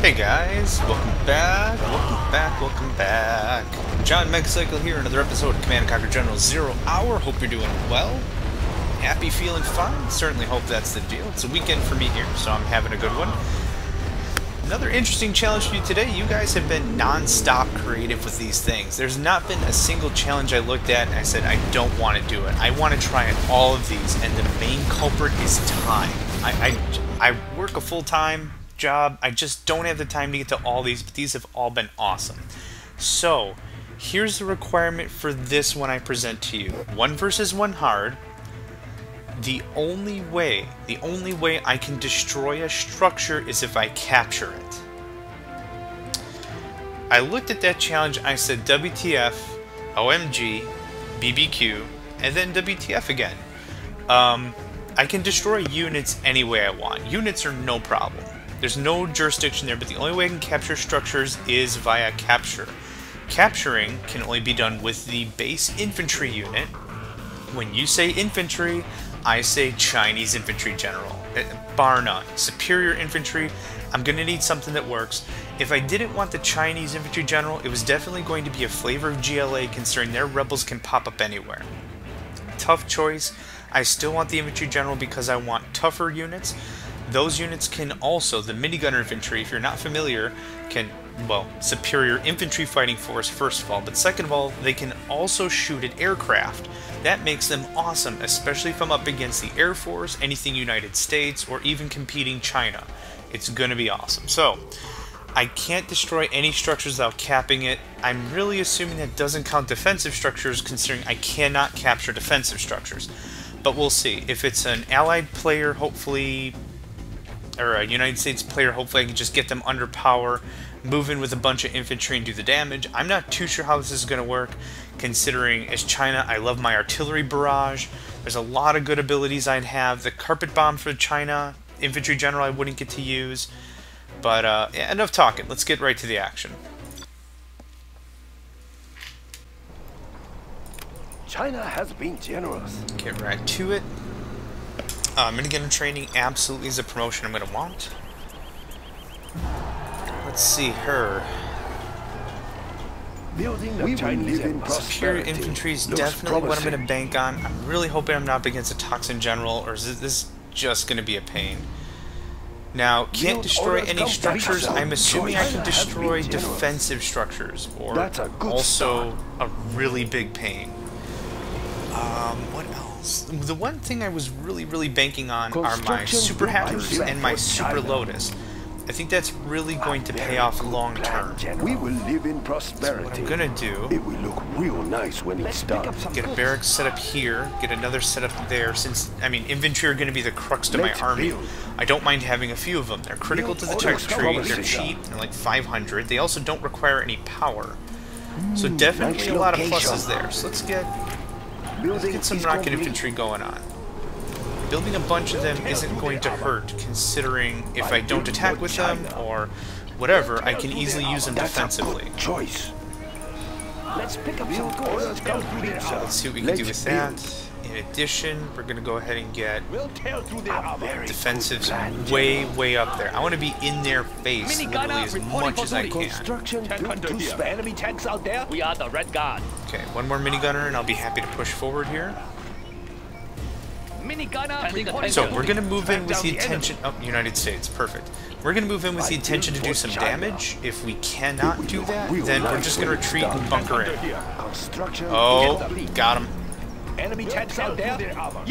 Hey guys, welcome back, welcome back, welcome back. John Megacycle here, another episode of Command & Conquer General 0 Hour. Hope you're doing well. Happy, feeling fine. Certainly hope that's the deal. It's a weekend for me here, so I'm having a good one. Another interesting challenge for you today. You guys have been non-stop creative with these things. There's not been a single challenge I looked at and I said, I don't want to do it. I want to try on all of these, and the main culprit is time. I work a full-time job. I just don't have the time to get to all these, but these have all been awesome. So, here's the requirement for this one I present to you. 1 versus 1 hard. The only way I can destroy a structure is if I capture it. I looked at that challenge, I said WTF, OMG, BBQ, and then WTF again. I can destroy units any way I want. Units are no problem. There's no jurisdiction there, but the only way I can capture structures is via capture. Capturing can only be done with the base infantry unit. When you say infantry, I say Chinese infantry general. Bar none. Superior infantry, I'm going to need something that works. If I didn't want the Chinese infantry general, it was definitely going to be a flavor of GLA, considering their rebels can pop up anywhere. Tough choice. I still want the infantry general because I want tougher units. Those units can also, the minigunner infantry, if you're not familiar, can, well, superior infantry fighting force first of all, but second of all, they can also shoot at aircraft. That makes them awesome, especially if I'm up against the Air Force, anything United States, or even competing China. It's going to be awesome. So, I can't destroy any structures without capping it. I'm really assuming that doesn't count defensive structures, considering I cannot capture defensive structures. But we'll see. If it's an allied player, hopefully, or a United States player, hopefully I can just get them under power, move in with a bunch of infantry and do the damage. I'm not too sure how this is going to work, considering as China, I love my artillery barrage. There's a lot of good abilities I'd have. The carpet bomb for China, infantry general I wouldn't get to use. But yeah, enough talking. Let's get right to the action. China has been generous. Get right to it. Minigun training absolutely is a promotion I'm going to want. Let's see her. Building the Chinese Superior infantry is definitely what I'm going to bank on. I'm really hoping I'm not up against a Toxin General, or is this just going to be a pain? Now, can't destroy any structures. I'm assuming I can destroy defensive structures, or also a really big pain. What else? The one thing I was really banking on are my Super Hammers and my Super Lotus. I think that's really going to pay off long term. We will live in prosperity. So what I'm gonna do, it will look real nice when it's done. Get a barracks set up here, get another set up there, since, I mean, infantry are gonna be the crux to my army. I don't mind having a few of them. They're critical to the tech tree, they're cheap, they're like 500. They also don't require any power. So definitely a lot of pluses there. So let's get some rocket infantry going on. Building a bunch of them isn't going to hurt, considering if I don't attack with them, or whatever, I can easily use them defensively. Let's pick up some goals. Let's see what we can do with that. In addition, we're going to go ahead and get defensives way up there. I want to be in their face literally as much as I can. Enemy tanks out there. We are the Red Guard. Okay, one more minigunner and I'll be happy to push forward here. So we're going to move in with the intention... Oh, United States. Perfect. We're going to move in with the intention to do some damage. If we cannot do that, then we're just going to retreat and bunker in. Oh, got him. Enemy tanks out there.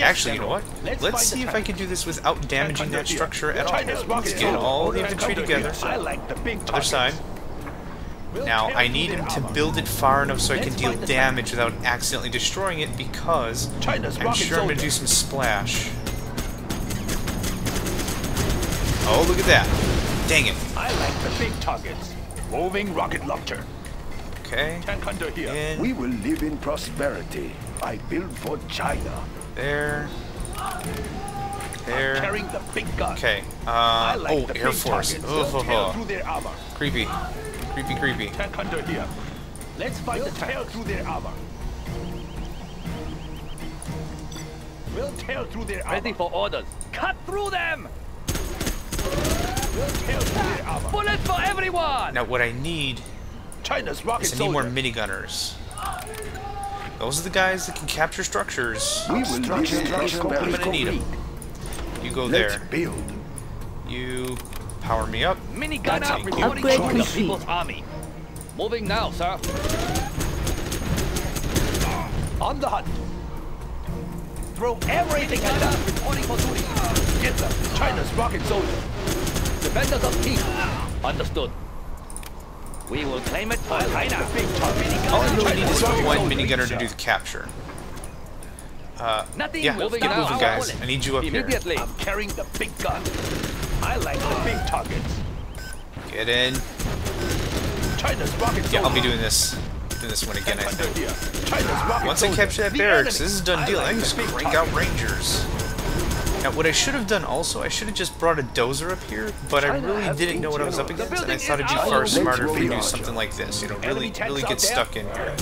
Actually, you know what? Let's see if I can do this without damaging that structure at all. Let's get all the infantry together. Other side. Now, I need him to build it far enough so I can deal damage without accidentally destroying it, because I'm sure I'm going to do some splash. Oh, look at that. Dang it. I like the big targets. Moving rocket launcher. Okay. In. We will live in prosperity. I build for China. There. There. Carrying the big gun. Okay. Oh, Air Force. Creepy. Creepy. Tank under here. Let's fight the tank. Tear through their armor. We'll tear through their armor. Ready for orders. Cut through them! Bullet for everyone! Now what I need China's rocket is I need more soldier. minigunners. Those are the guys that can capture structures. We will live in prosperity. I'm gonna need them. You go Let's there. build. You power me up. Minigun That's out it. reporting Upgrade for the complete. People's Army. Moving now, sir. On the hunt. Throw everything at them. Reporting for duty. Get them. China's rocket soldier. Defenders of peace. Understood. We will claim it for China. All I really need is one minigunner to do the capture. Nothing Yeah, moving get now. moving, guys. I need you up here. Immediately. I'm carrying the big gun. I like the big targets. Get in. China's rocket soldier. Yeah, I'll be doing this one again, I think. Here. China's rocket Once I soldier. capture that The barracks, enemy. this is a done deal. I can just crank out rangers. Now, what I should have done also, I should have just brought a dozer up here, but I really didn't know what I was up against, and I thought it'd be far smarter if we do something like this. You know, really get stuck in here.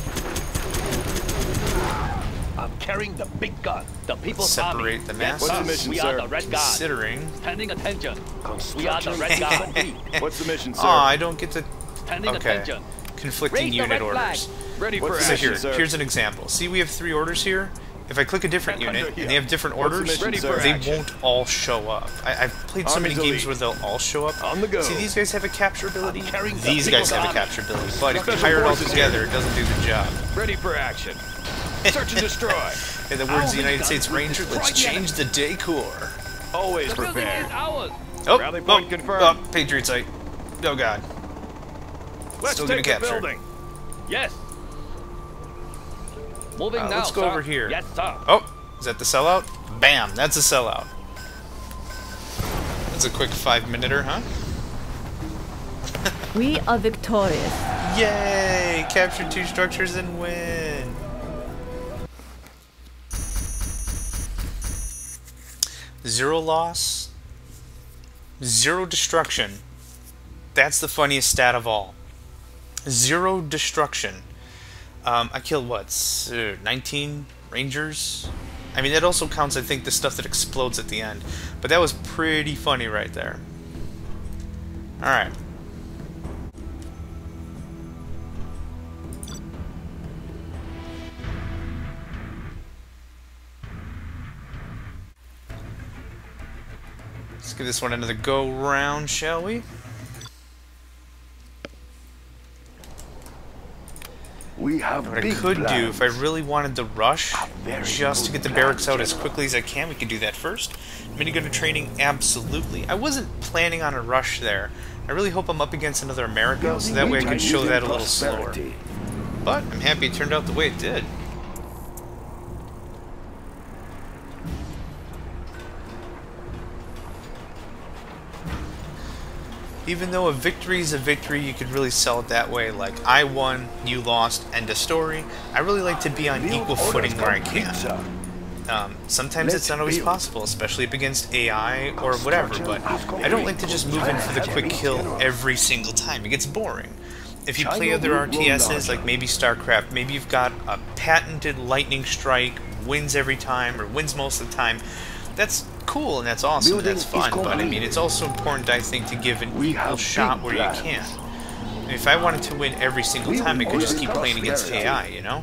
I'm carrying the big gun. The People's Army. Separate the masses. What's the mission, we are the Red Guard. Considering. Standing attention. We are the Red Guard. What's the mission, sir? Oh, I don't get to. Standing Okay. attention. Conflicting Raise the unit red flag. orders. Ready for What's So action, action. here's an example. See, we have 3 orders here. If I click a different unit and they have different What's the orders, mission, sir? they Action. won't all show up. I've played so many Army's games elite. where they'll all show up. On the go. See, these guys have a capture ability. carrying the These guys have a People's capture ability. But if you Special hire it all forces together, it doesn't do the job. Ready for action. Search and destroy. In the words of the United States Ranger, let's change the decor. Always The building prepared. is ours. Oh, Rally point confirmed. Oh, Patriot site. Oh god. Let's Still take gonna the capture. building. Yes. Moving now, Let's go sir. over here. Yes, sir. Oh, is that the sellout? Bam, that's a sellout. That's a quick 5-minuter, huh? We are victorious. Yay! Capture 2 structures and win! Zero loss, 0 destruction. That's the funniest stat of all. 0 destruction. I killed what? 19 rangers? I mean, that also counts, I think, the stuff that explodes at the end. But that was pretty funny right there. Alright. Let's give this one another go round, shall we? We have What I big could do, plans. if I really wanted to rush, very just to good get the plan, barracks out as General. quickly as I can, we could do that first. Minigunner training, absolutely. I wasn't planning on a rush there. I really hope I'm up against another America, so that way I can show that a little slower. Prosperity. But I'm happy it turned out the way it did. Even though a victory is a victory, you could really sell it that way, like, I won, you lost, end of story. I really like to be on equal footing where I can. Sometimes it's not always possible, especially up against AI or whatever, but I don't like to just move in for the quick kill every single time. It gets boring. If you play other RTSs, like maybe StarCraft, maybe you've got a patented lightning strike, wins every time, or wins most of the time, that's cool and that's awesome and that's fun, but I mean, it's also important, I think, to give an equal shot where you can. If I wanted to win every single time, I could just keep playing against AI, you know?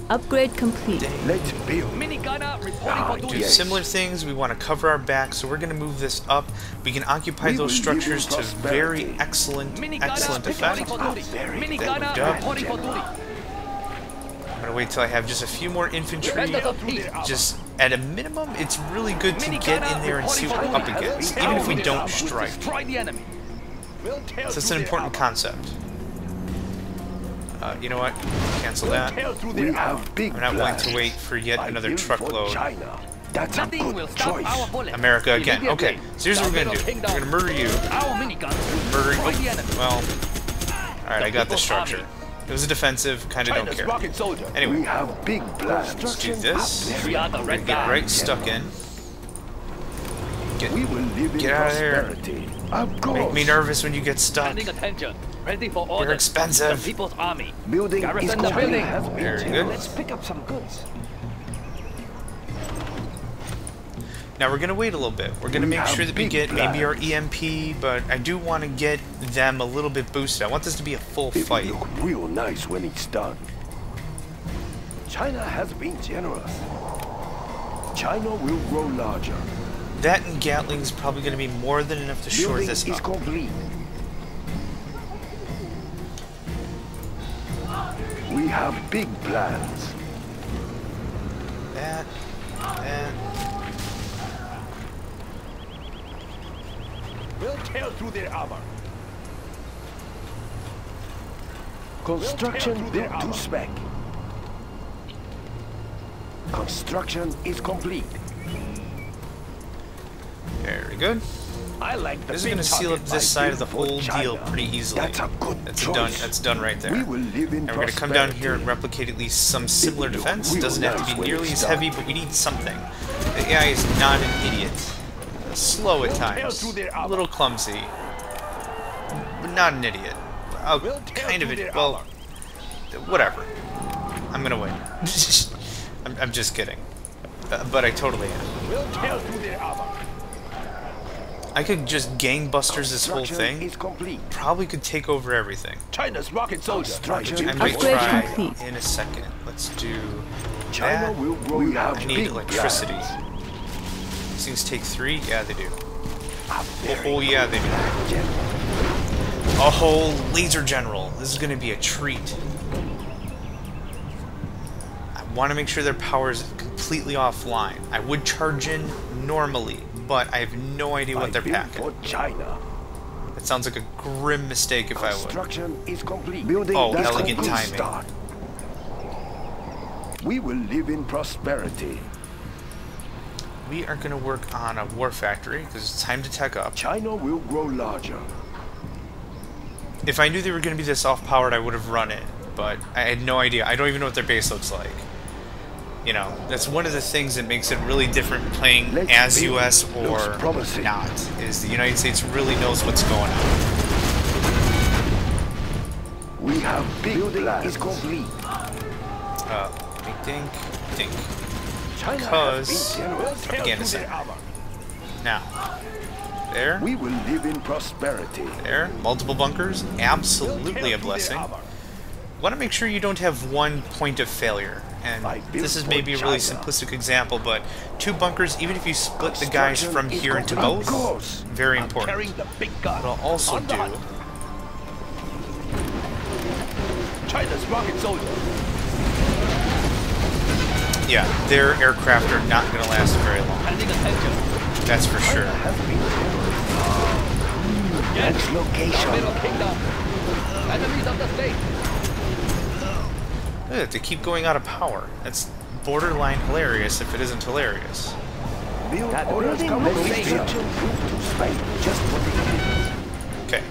Upgrade complete. Let's build. Minigunner reporting for Do duty. similar things, we want to cover our back, so we're going to move this up. We can occupy We those will live in structures to prosperity. very excellent Minigunner effect. reporting for duty. Very Minigunner good. reporting for duty. I'm going to wait till I have just a few more infantry. Defenders of peace. Just at a minimum, it's really good to get in there and see what we're up against, even if we don't strike. Destroy the enemy. So it's an important concept. You know what? Cancel that. We have big I'm not willing plans. to wait for yet I another build for truckload. China. That's a Nothing will good stop choice. our bullets. America again. Okay, so here's what we're going to do. Kingdom. We're going to murder you. Our minigun. Murder. Destroy the enemy. Well, alright, I got the People's structure. Army. It was a defensive, kind of don't China's care. rocket soldier. Anyway, We have big plans. let's do this. We are the Red Get Guard. right stuck in. We will live in Get out of there. prosperity. Of course. Make me nervous when you get stuck. Standing attention. Ready for orders. You're expensive. The People's Army. Building Garrison is the complete. building. Very good. Let's pick up some goods. Now we're gonna wait a little bit. We're gonna make sure that we get maybe our EMP, but I do want to get them a little bit boosted. I want this to be a full It will fight. look real nice when it's done. China has been generous. China will grow larger. That and Gatling's probably gonna be more than enough to shore Building this is up. complete. We have big plans. That. We'll tear through their armor. Construction built to spec. Construction is complete. Very good. I like the This is big going to seal up target. this side of the for whole deal China. pretty easily. That's a good choice. That's done right there. We will live in And we're going to come down here and prosperity. replicate at least some similar will look defense. real Doesn't have to nice be when nearly it's as done. heavy, but we need something. The AI is not an idiot. Slow at times. through their A armor. little clumsy. But not an idiot. Oh, We'll tear kind of through it. their Well, armor. whatever. I'm going to win. I'm just kidding. But I totally am. We'll tear through their armor. I could just gangbusters this whole Construction thing. is complete. Probably could take over everything. China's rocket soldier. Construction I might Upgrade try complete. in a second. Let's do China that. will grow larger. I need electricity. These things take 3? Yeah, they do. Oh, yeah, they do. A whole laser general. This is going to be a treat. I want to make sure their power is completely offline. I would charge in normally, but I have no idea what they're packing. For China. It sounds like a grim mistake if I would. Construction is complete. Building Oh, that's elegant complete. timing. Start. We will live in prosperity. We are going to work on a war factory because it's time to tech up. China will grow larger. If I knew they were going to be this off-powered, I would have run it, but I had no idea. I don't even know what their base looks like. You know, that's one of the things that makes it really different playing Let's as build. US Looks or promising. not, is the United States really knows what's going on. We have big building plans. is complete. Think. China Because- has been generous. Afghanistan. Now, there, We will live in prosperity. there, multiple bunkers, absolutely a blessing. Want to make sure you don't have one point of failure. And this is maybe a really simplistic example, but 2 bunkers, even if you split the guys from here into both, very important. Carrying the big gun. What I'll also On the do, hunt. China's rocket soldier. yeah, their aircraft are not going to last very long. Handing attention. That's for sure. Has been generous. Yes. Next location. Middle kingdom. Enemies of the state. Look at it, they keep going out of power. That's borderline hilarious if it isn't hilarious. Build That orders building come looks from safe. Construction built to spec. Just what they Okay.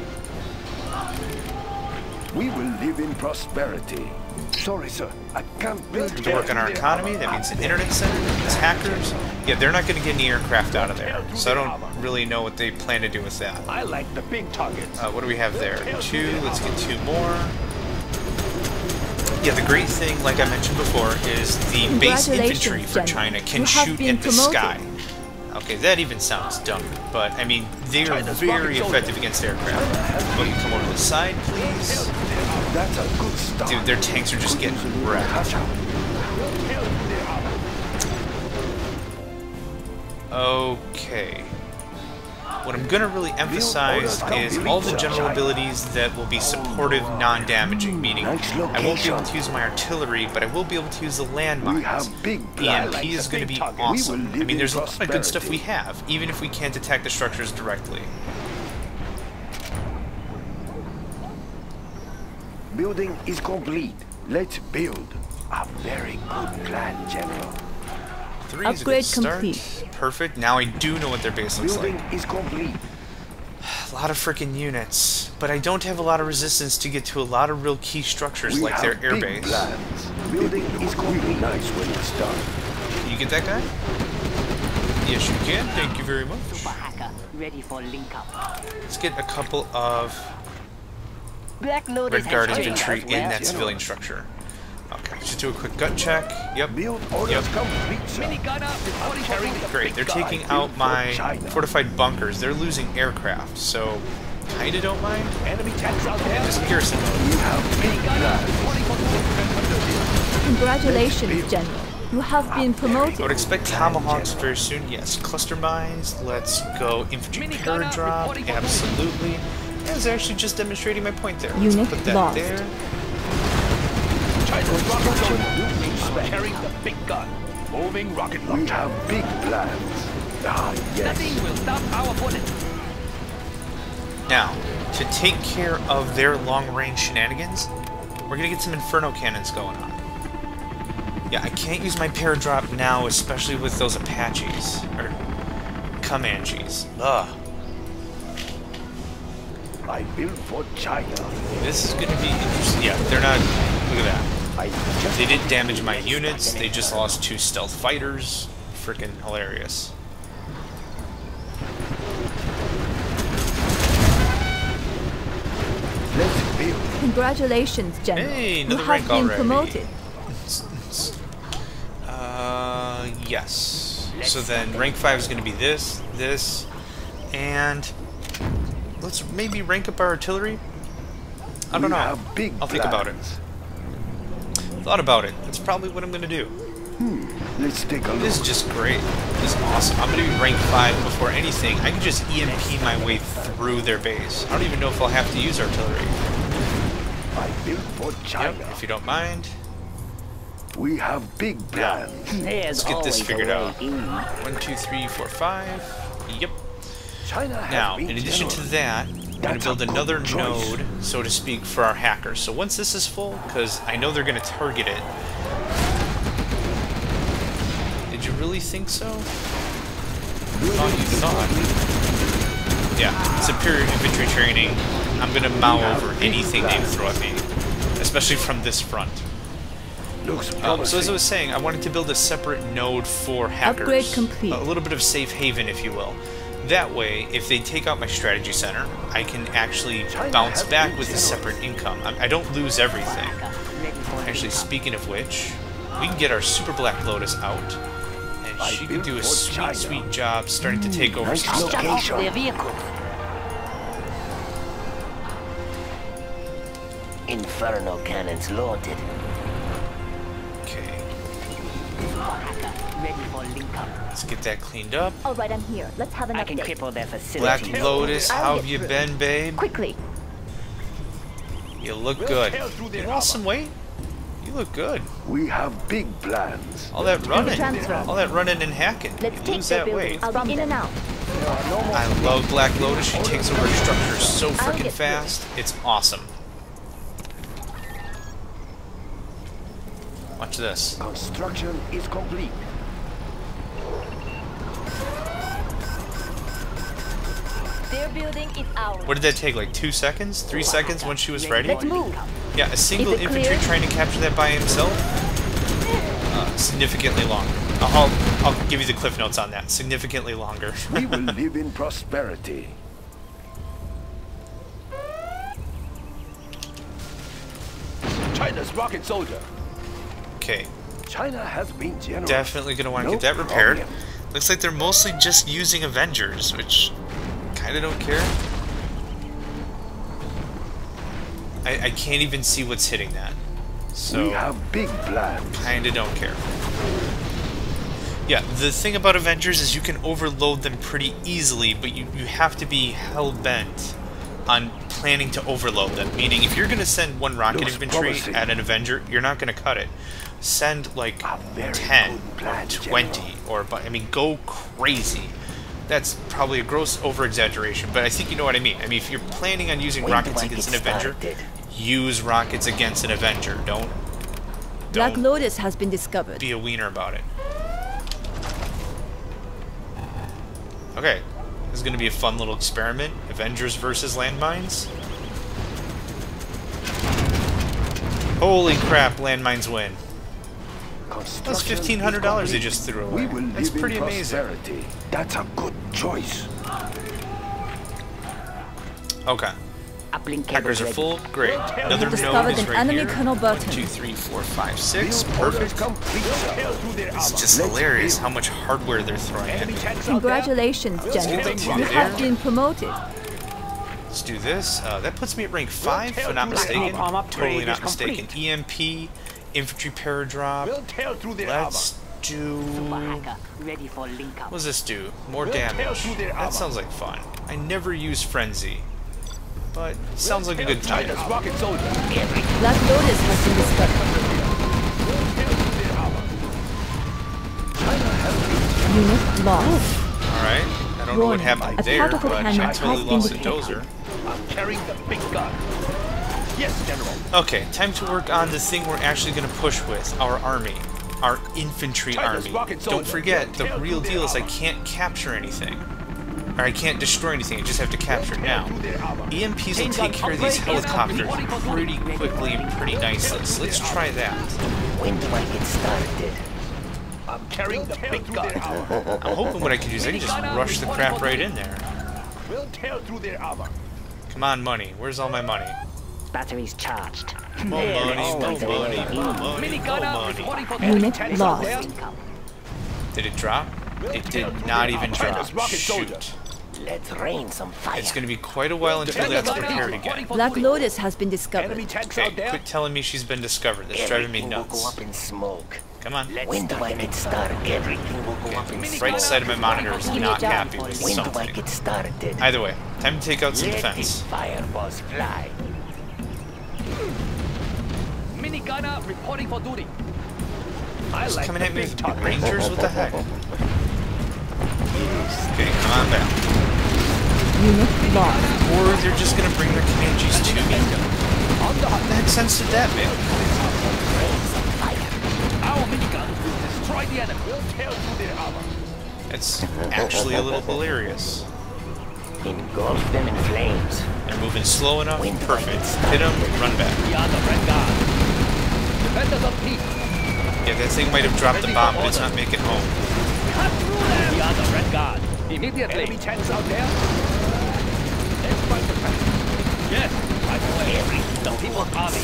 need. We will live in prosperity. Sorry, sir. I can't build To work on our economy, that means an internet center, it's hackers. Yeah, they're not going to get any aircraft out of there, so I don't really know what they plan to do with that. I like the big targets. What do we have there? 2, let's get 2 more. Yeah, the great thing, like I mentioned before, is the base infantry for General. China can You have shoot been in the promoted. sky. Okay, that even sounds dumb, but I mean, they are China's very rocket effective against aircraft. Will you come over to the side, please? That's a good start. Dude, their tanks are just getting wrecked. Okay. What I'm going to really emphasize is all the general abilities that will be supportive, non-damaging, meaning I won't be able to use my artillery, but I will be able to use the We landmines. have big EMP plans. is going to be We will awesome. live I mean, in there's a lot of good stuff we prosperity. have, even if we can't attack the structures directly. Building is complete. Let's build. A very good plan, General. 3 is a good Upgrade start. complete. Perfect. Now I do know what their base looks Building like. is complete. A lot of freaking units, but I don't have a lot of resistance to get to a lot of real key structures We like their have air big base. plans. Building is complete. Nice when it's done. Can you get that guy? Yes, you can. Thank you very much. Super hacker, ready for link up. Let's get a couple of Black Lotus Red Guard has infantry trained in us that well. civilian structure. Okay, just do a quick gut check. Yep. Build orders complete, sir. Minigunner reporting for Great. They're taking out my fortified bunkers. They're losing aircraft, so kinda don't mind. Enemy tanks out there. Just garrison mode. We have big plans. Congratulations, General. You have been I promoted. would expect tomahawks very soon. Yes. Cluster mines. Let's go infantry paradrop. Absolutely. I was actually just demonstrating my point there. Let's Unit put that lost. there. China's rocket soldier. carrying the big gun. Moving rocket launcher. We have big plans. Ah, yes. Nothing will stop our bullet. Now, to take care of their long-range shenanigans, we're gonna get some inferno cannons going on. Yeah, I can't use my paradrop now, especially with those Apaches or Comanches. Ugh. I built for China. This is gonna be interesting. Yeah, they're not. Look at that. I just They didn't damage my units. They just lost 2 stealth fighters. Freaking hilarious. let's build. Congratulations, General. Hey, you another have rank been already. promoted. Yes. So then rank 5 is going to be this, and let's maybe rank up our artillery. I don't We know. have big I'll think about it. Thought about it. That's probably what I'm going to do. Let's take a look. This is just great. This is awesome. I'm going to be rank 5 before anything. I can just EMP my way through their base. I don't even know if I'll have to use artillery. I built for China. Yep, if you don't mind. We have big plans. There's Let's get this always a figured way out. in. 1, 2, 3, 4, 5. Yep. China has Now, been in addition to generous. that, I'm going That's to build a good another choice. node, so to speak, for our hackers. So once this is full, because I know they're going to target it. Did you really think so? Thought you thought. Yeah, superior infantry training. I'm going to mow over anything they throw at me, especially from this front. Looks So promising. as I was saying, I wanted to build a separate node for hackers. Upgrade complete. A little bit of safe haven, if you will. That way, if they take out my strategy center, I can actually bounce back with a separate income. I don't lose everything. Actually, speaking of which, we can get our Super Black Lotus out, and she can do a sweet, sweet job starting to take over nice some stuff. location. Their vehicle. Inferno cannons loaded. Okay, Ready for link up. let's get that cleaned up. All right, I'm here. Let's have an I can update. cripple their Black facility. Lotus, I'll how get have you through. been, babe? Quickly. You look good. You lost some weight? You look good. We have big plans. All that running, transfer. all that running and hacking. Let's You take lose their that weight. buildings. I'll be in and out. I love Black Lotus. She takes over structures so I'll freaking get through. fast. It's awesome. Watch this. Construction is complete. Their building is ours. What did that take? Like 2 seconds? 3 seconds when she was ready? Let's move. Yeah, a single Is it infantry clear? trying to capture that by himself? Significantly longer. I'll give you the cliff notes on that. Significantly longer. We will live in prosperity. China's rocket soldier. Okay, China has been generous. definitely going to want to No get that repaired. problem. Looks like they're mostly just using Avengers, which kind of don't care. I can't even see what's hitting that. So We have big plans. kind of don't care. Yeah, the thing about Avengers is you can overload them pretty easily, but you have to be hell-bent on planning to overload them. Meaning, if you're going to send one rocket Looks infantry promising. at an Avenger, you're not going to cut it. Send, like, A very 10 good or plan, 20, or, I mean, go crazy. That's probably a gross over-exaggeration, but I think you know what I mean. I mean, if you're planning on using When do rockets I against an get Avenger, started? use rockets against an Avenger. Black Don't Lotus has been discovered. be a wiener about it. Okay, this is going to be a fun little experiment. Avengers versus landmines. Holy crap, landmines win. That's Construction is $1,500 they complete. just threw We away. will That's live pretty in amazing. prosperity. That's a good choice. Okay. Uplink Hackers cables are ready. full. Great. Another discovered node is an right enemy here. kernel 1, button. 2, 3, 4, 5, 6. Perfect. It's just hilarious how much hardware they're throwing at me. Congratulations, gentlemen. Two You have there. been promoted. Let's do this. That puts me at rank 5, if I'm not mistaken. Totally not mistaken. EMP, infantry paradrop. Let's do... Hacker, ready for link up. What does this do? More damage. That sounds like fun. I never use Frenzy, but it sounds like a good time. Black Lotus has been discovered. Unit lost. Alright. I don't know what Warning, happened a there, particle but cannon I has totally been lost a detected. dozer. I'm carrying the big gun. Yes, General. Okay, time to work on the thing we're actually going to push with, our army. Our infantry army. Don't forget, the real deal is I can't capture anything. Or I can't destroy anything, I just have to capture it now. EMPs will take care of these helicopters pretty quickly and pretty nicely, so let's try that. When do I get started? I'm carrying the big gun. I'm hoping what I can do is I can just rush the crap right in there. We'll tear through their armor. Come on, money. Where's all my money? Batteries charged. More money, more money, more money, more money. Unit lost. Link up. Did it drop? It did not even drop. Shoot. Let's rain some fire. It's going to be quite a while until that's prepared again. Black Lotus has been discovered. Enemy tanks Okay, out there. quit telling me she's been discovered. That's driving me Everything will go nuts. up in smoke. Come on. When do I get started? Everything will go up in smoke. Right side of my monitor is not happy with When do I something. get started? Either way, time to take out some Let these defense. fireballs fly. Minigunner reporting for duty. I Just like coming the at me big with target. rangers? What the heck? Okay, come on back. Unit lost. Or they're just gonna bring their Comanches to me. What the heck sense did that make? Our minigun will destroy the enemy. We'll tear through their armor. It's actually a little hilarious. Engulf them in flames. They're moving slow enough. When do I Perfect. get started? Hit them, run back. We are the Red Guard. Defenders of peace. Yeah, that thing might have dropped the bomb, but it's not making home. Cut through them. We are the Red Guard. Immediately. Enemy tanks out there. Let's fight the tank. Yes. Right away. The People's Army.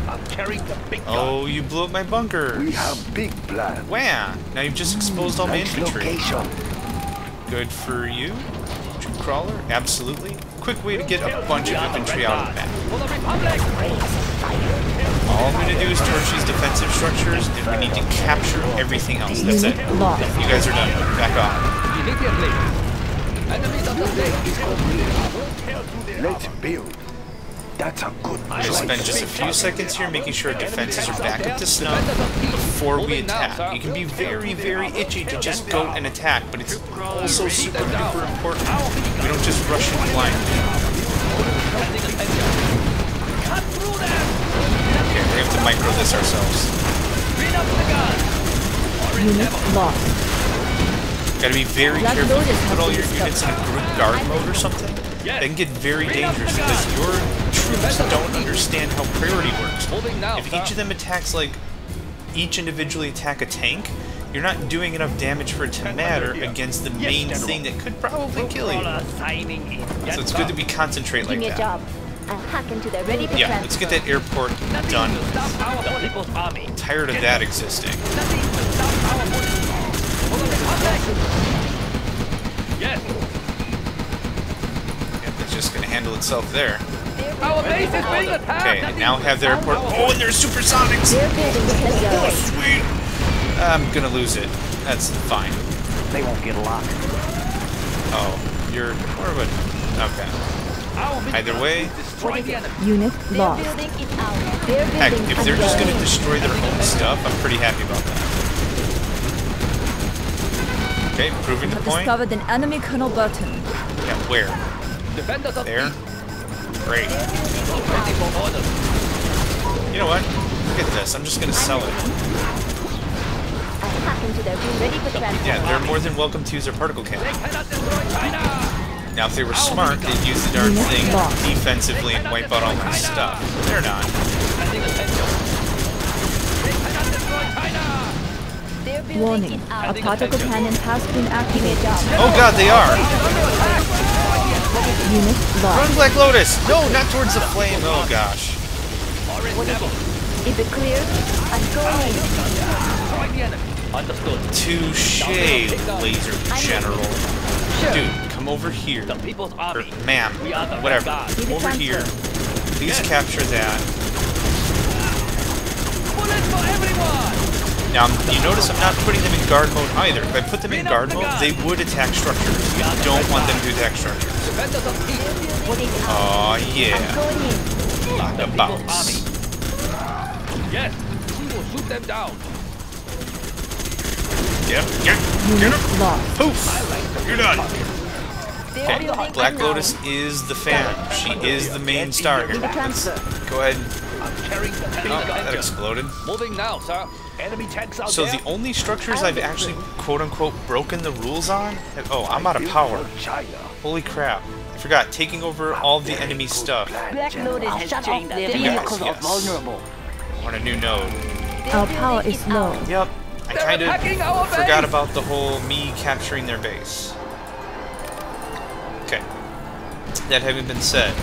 I'm carrying the big gun. Oh, you blew up my bunker. We have big plans. Wham! Now you've just exposed all my Nice infantry. location. Good for you. Troop crawler, absolutely. Quick way to get a bunch of infantry out of the map. For the Republic. All I'm going to do is torch these defensive structures, and we need to capture everything else. That's it. Unit lost. You guys are done. Back off. Immediately. Enemies of the state. Let's build. That's a good I'm going to spend just a few seconds here making sure our defenses are back up to snuff before we attack. It can be very, very itchy to just go and attack, but it's also super duper important. We don't just rush in blindly. Cut through them. Okay, we have to micro this ourselves. Bring up the gun. Unit lost. Gotta be very Black careful. Lotus If you has put all been your units in a group guard mode or something, that can get very dangerous because your troops don't understand how priority works. Moving now, If each of them attacks, like, each individually attack a tank, you're not doing enough damage for it to matter against the main thing that could probably kill you. Signing in. So it's good that we concentrate Give like me a that. job. I'll hack into the ready to Yeah, transfer. let's get that airport done. Stop our People's Army. Tired of that existing. Nothing to stop our for the Republic. Yes. Yep, it's just gonna handle itself there. Our base is being attacked. Okay, and now have their airport. Oh, and there's supersonics! They're building the head Oh, yard. sweet! I'm gonna lose it. That's fine. They won't get locked. Oh, you're more of a... Okay. Either way, Destroy the enemy. Unit Their lost. building is ours. Their heck, building if has they're just been gonna destroy their own stuff, I'm pretty happy about that. Okay, proving the have point. discovered an enemy kernel button. Yeah, where? Defenders of There? peace. Great. Ready for orders. You know what? Look at this. I'm just gonna sell it. I'll hack into the ready for transfer. Yeah, they're more than welcome to use their particle cannon. They cannot destroy China. Now, if they were smart, they'd use the darn thing defensively and wipe out all my stuff. But they're not. Sending attention. They cannot destroy China. Their building Warning, is a ours. particle cannon has been activated. Oh god, they are! Under attack. Unit Run, lost. Black Lotus! No, not towards the flame. Oh gosh. Is it clear? I'm going in. Destroy the enemy. Understood. Touche, laser general. Dude, come over here. The People's Or, Army. ma'am, We are the whatever. Red Guard. Come over here. Please capture that. Bullets for everyone. Now, you notice I'm not putting them in guard mode either. If I put them in guard mode, they would attack structures. I don't want them to attack structures. Defenders of peace. Aw, yeah. Going in. Lock The the People's bounce. Army. Yes, we will shoot them down. Get him. Unit lost. Poof! You're done. They're Okay, building Black unknown. Lotus is the fan. She is the main star here. Need a transfer. Go ahead. I'm carrying the Oh, tank that Avenger. exploded. Moving now, sir. Enemy tanks out So there. the only structures I've actually quote-unquote broken the rules on... Oh, I'm out of power. China. Holy crap. I forgot, taking over all the enemy stuff. Black Lotus has Shut changed off their their vehicles. vehicles are vulnerable. On a new node. Our power is low. Yep. I They're kind attacking our of forgot base! about the whole me capturing their base. Okay. That having been said,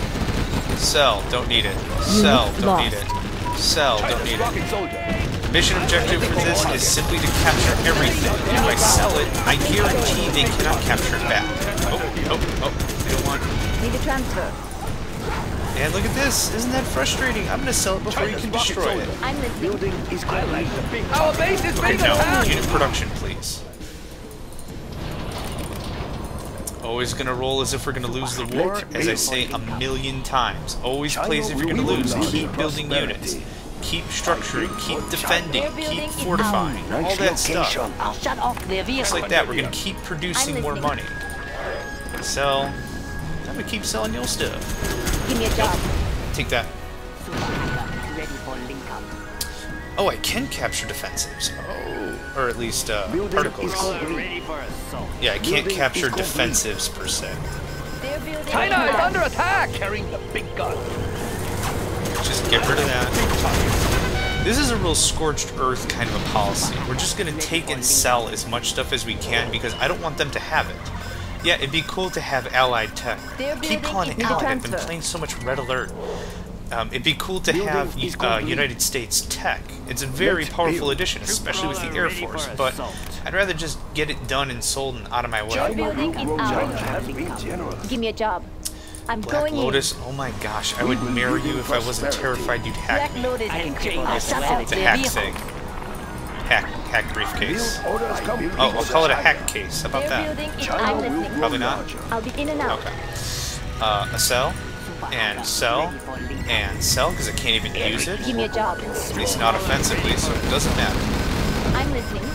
Cell, don't need it. Cell, don't need it. Cell, don't need it. Rocket soldier. Mission objective for this is simply to capture everything. If I sell it, I guarantee they cannot capture it back. Oh, they don't want... Need a transfer. And look at this! Isn't that frustrating? I'm gonna sell it before you can destroy it. I'm listening. Building is complete. Our base is Okay, being no. attacked. Unit production, please. Always gonna roll as if we're gonna lose the war, as I say a million times. Always play as if you're gonna lose. Keep building units. Keep structuring, keep defending, keep fortifying, all that stuff. I'll shut off their Just vehicles. like that, we're gonna keep producing more money. Sell. I'm gonna keep selling your stuff. Give me a job. Take that. Ready for link up. Oh, I can capture defensives. Oh. Or at least, particles. Ready for assault. Yeah, I can't capture defensives per se. They're building China is unknown. under attack. Carrying the big gun. Just get rid of that. This is a real scorched earth kind of a policy. We're just gonna take and sell as much stuff as we can because I don't want them to have it. Yeah, it'd be cool to have allied tech. Keep calling it out. I've been playing so much Red Alert. It'd be cool to have United States tech. It's a very powerful addition, especially with the Air Force. But I'd rather just get it done and sold and out of my Their way. building is China ours. has been generous. Give me a job. I'm Black going Lotus, oh my gosh, I would marry you if I wasn't terrified you'd hack in. me. Black Lotus I is can change capable. the weather. It's a hack thing. Hack briefcase. Orders complete. Oh, I'll call it a hack case. How about Their that? building is China I'm will listening. Probably not. I'll be in and out. Okay. A cell, and cell, and cell, because I can't even use it. Give me a job. At least not offensively, so it doesn't matter. I'm listening.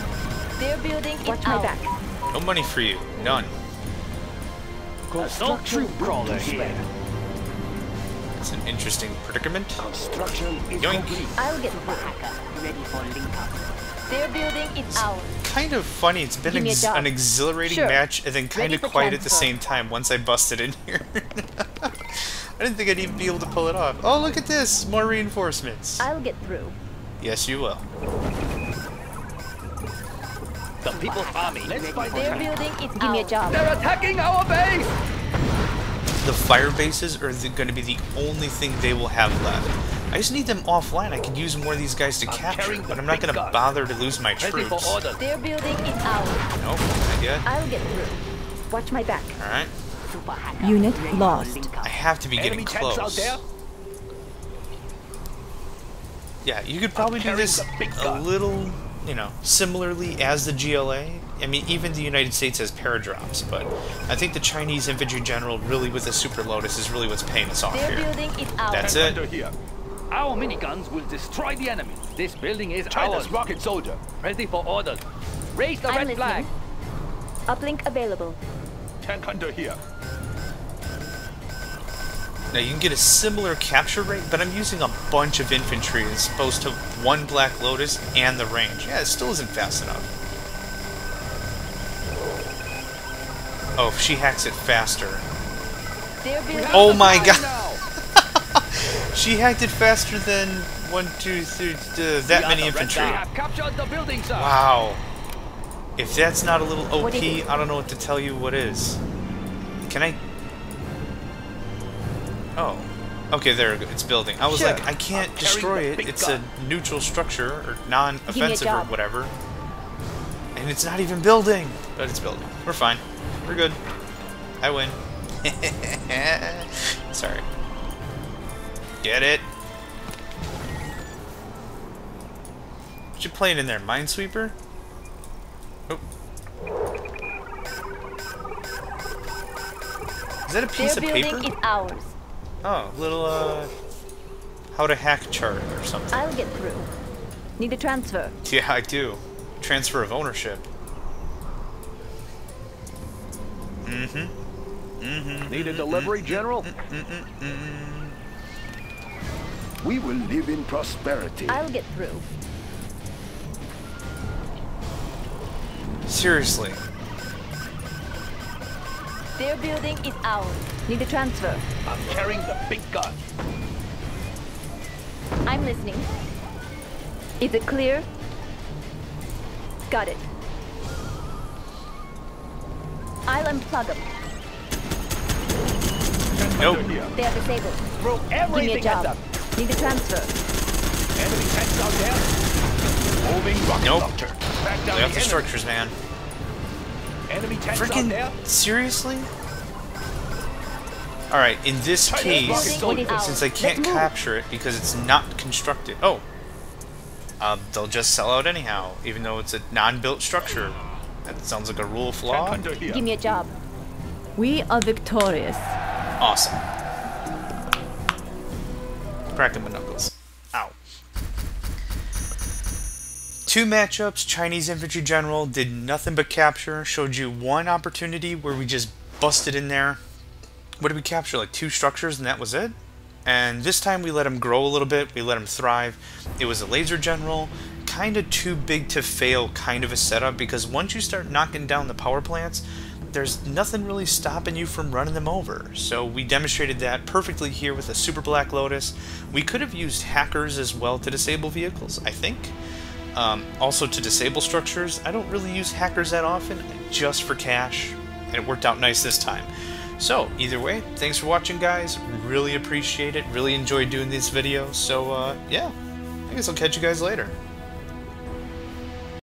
Their building is Watch my back. No money for you. None. Construction crawler here. It's an interesting predicament. Construction is Yoink. complete. I'll get through. Ready for link up. Their building is ours. Kind of funny. It's been Give me a job. an exhilarating Sure. match, and then kind Ready of for quiet at the transfer. same time once I busted in here. I didn't think I'd even be able to pull it off. Oh, look at this! More reinforcements. I'll get through. Yes, you will. The People's Army. Let's fight. Their building is Give me a job. They're attacking our base. The fire bases are going to be the only thing they will have left. I just need them offline. I could use more of these guys to capture, carrying but the I'm not big going to gun. bother to lose my Ready for troops. orders. Their building is ours. Nope, not yet. I'll get through. Watch my back. Alright. Super hacker. Unit Ready for lost. link I up. have to be getting Enemy tanks out close. there. Yeah, you could probably do carrying this the big a gun. little, similarly as the GLA. I mean, even the United States has paradrops, but I think the Chinese infantry general really with the Super Lotus is really what's paying us off Their here. building is ours. That's it. Under here. Our miniguns will destroy the enemy. This building is China's ours. rocket soldier. Ready for orders. Raise the I'm red flag. listening. Uplink available. Tank under here. Now you can get a similar capture rate, but I'm using a bunch of infantry as opposed to one Black Lotus and the range. Yeah, it still isn't fast enough. Oh, if she hacks it faster. Their building Oh is my ours. god! Now. She hacked it faster than 1, 2, 3, that We many are the Red infantry. Guard. Have captured the building, sir. Wow. If that's not a little OP, What is it? I don't know what to tell you what is. Can I... Oh. Okay, there it's building. I was Sure. like, I can't I'm destroy carrying it. the big It's gun. a neutral structure, or non-offensive, or job. whatever. And it's not even building. But it's building. We're fine. We're good. I win. Sorry. Get it? What you playing in there, Minesweeper? Oh. Is that a piece Their of building paper? is ours. Oh, little, how to hack chart or something. I'll get through. Need a transfer. Yeah, I do. Transfer of ownership. Need a delivery, General? We will live in prosperity. I'll get through. Seriously. Their building is ours. Need a transfer. I'm carrying the big gun. I'm listening. Is it clear? Got it. I'll unplug them. Nope. Under here. They are disabled. Throw Give me a everything at job. them. Need a transfer. Enemy tanks out there. Moving rocket Nope. launcher. Back down Lay off the the enemy. structures, man. Enemy tanks out there. Freaking seriously? Alright, in this case, Building is ours. since I can't Let's move. capture it because it's not constructed. Oh. They'll just sell out anyhow, even though it's a non-built structure. That sounds like a rule of law. Under here. Give me a job. We are victorious. Awesome. Cracking my knuckles. Ow. 2 matchups, Chinese infantry general, did nothing but capture, showed you one opportunity where we just busted in there. What did we capture? Like 2 structures and that was it? And this time we let him grow a little bit, we let him thrive. It was a laser general, kind of too big to fail kind of a setup, because once you start knocking down the power plants, there's nothing really stopping you from running them over. So we demonstrated that perfectly here with a Super Black Lotus. We could have used hackers as well to disable vehicles, I think. Also to disable structures. I don't really use hackers that often, just for cash, and it worked out nice this time. So, either way, thanks for watching, guys. Really appreciate it. Really enjoyed doing these videos. So, yeah, I guess I'll catch you guys later.